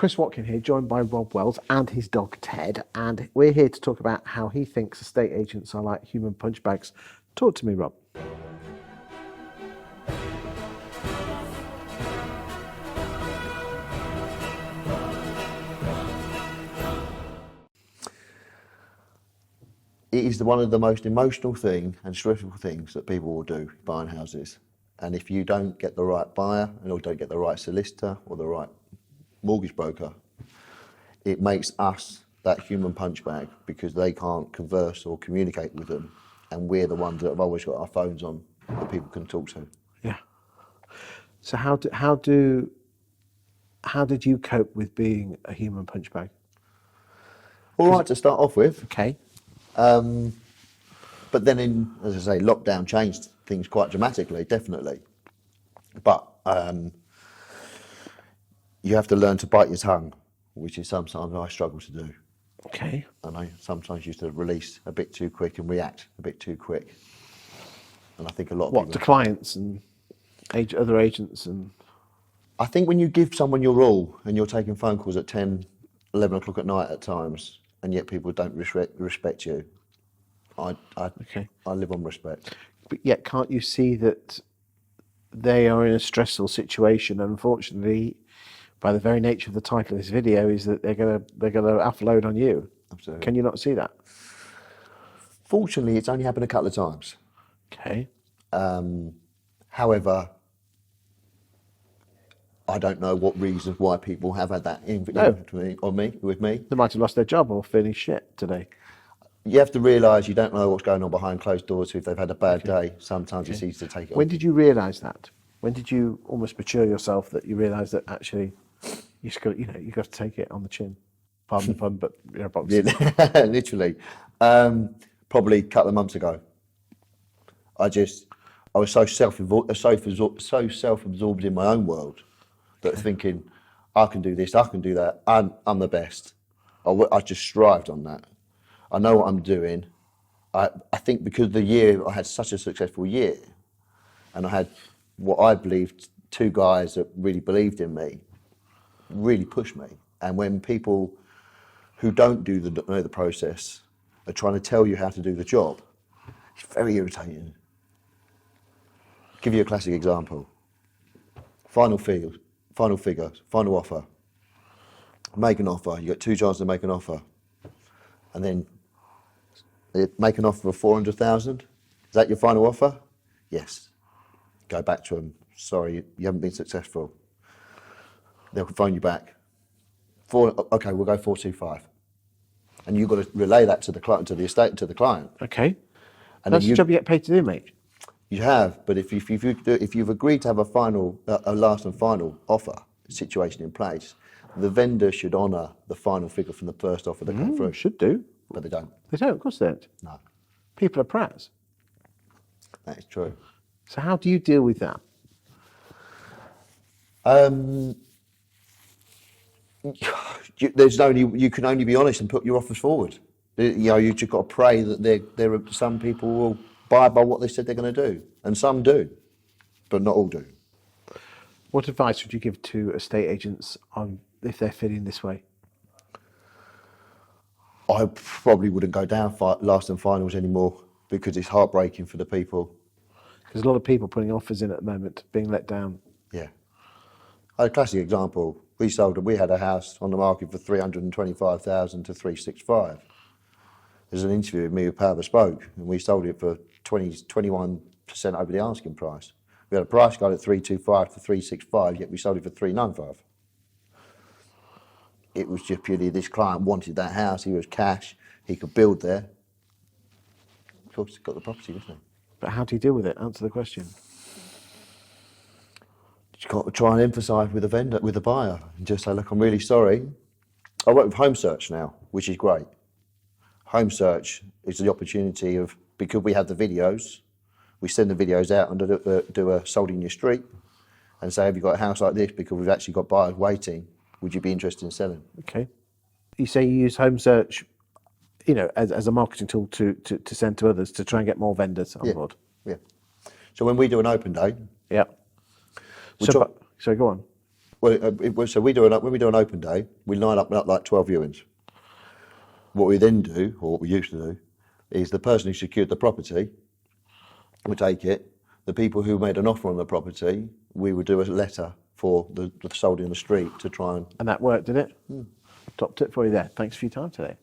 Chris Watkin here, joined by Rob Wells and his dog Ted, and we're here to talk about how he thinks estate agents are like human punch bags. Talk to me, Rob. It is one of the most emotional thing and stressful things that people will do buying houses. And if you don't get the right buyer or don't get the right solicitor or the right mortgage broker, it makes us that human punch bag because they can't converse or communicate with them. And we're the ones that have always got our phones on that people can talk to. Yeah. So how did you cope with being a human punch bag? All right to start off with. Okay. But then, as I say, lockdown changed things quite dramatically, definitely. But you have to learn to bite your tongue, which is sometimes I struggle to do. Okay. And I sometimes used to release a bit too quick and react a bit too quick. And I think a lot of What, people... to clients and other agents? And I think when you give someone your all and you're taking phone calls at 10, 11 o'clock at night at times, and yet people don't respect you, I live on respect. But yet, can't you see that they are in a stressful situation? And unfortunately, by the very nature of the title of this video, is that they're gonna offload on you. Absolutely. Can you not see that? Fortunately, it's only happened a couple of times. Okay. However, I don't know what reasons why people have had that with me. They might have lost their job or feeling shit today. You have to realise you don't know what's going on behind closed doors. So if they've had a bad day, sometimes it's easy to take it When on. did you realise that? When did you almost mature yourself that you realised that actually you just got, you got to take it on the chin? Pardon the pun, but Literally, probably a couple of months ago. I was so self-absorbed in my own world that thinking I can do this, I can do that, I'm the best. I just strived on that. I know what I'm doing. I think because the year I had such a successful year, and I had what I believed two guys that really believed in me, really pushed me. And when people who don't know the process are trying to tell you how to do the job, it's very irritating. Give you a classic example. Final figure, final offer. Make an offer. You got two chances to make an offer, and then they make an offer of 400,000. Is that your final offer? Yes. Go back to them. Sorry, you haven't been successful. They'll phone you back. Okay, we'll go 425, and you've got to relay that to the client, to the estate, to the client. Okay. And that's the job you get paid to do, mate. You have, but if you've agreed to have a last and final offer situation in place, the vendor should honour the final figure from the first offer that came through. Should do. But they don't. They don't, of course they don't. No. People are prats. That is true. So how do you deal with that? You can only be honest and put your offers forward. You've just got to pray that some people will buy by what they said they're going to do, and some do, but not all do. What advice would you give to estate agents on if they're feeling this way? I probably wouldn't go down last and finals anymore because it's heartbreaking for the people. There's a lot of people putting offers in at the moment, being let down. Yeah. A classic example, we had a house on the market for 325,000 to 365. There's an interview with me with Power Bespoke, and we sold it for 21% over the asking price. We had a price guide at 325 to 365, yet we sold it for 395. It was just purely this client wanted that house. He was cash. He could build there. Of course, he got the property, didn't he? But how do you deal with it? Answer the question. You've got to try and emphasise with the vendor, with the buyer, and just say, look, I'm really sorry. I work with Home Search now, which is great. Home Search is the opportunity of, because we have the videos, we send the videos out and do a sold in your street and say, have you got a house like this? Because we've actually got buyers waiting. Would you be interested in selling? Okay. You say you use Home Search, as a marketing tool to send to others to try and get more vendors on board. Yeah. So when we do an open day, yeah. So go on. So when we do an open day, we line up like 12 viewings. What we then do, or what we used to do, is the person who secured the property would take it. The people who made an offer on the property, we would do a letter for the sold in the street to try and. And that worked, did it? Top tip for you there. Thanks for your time today.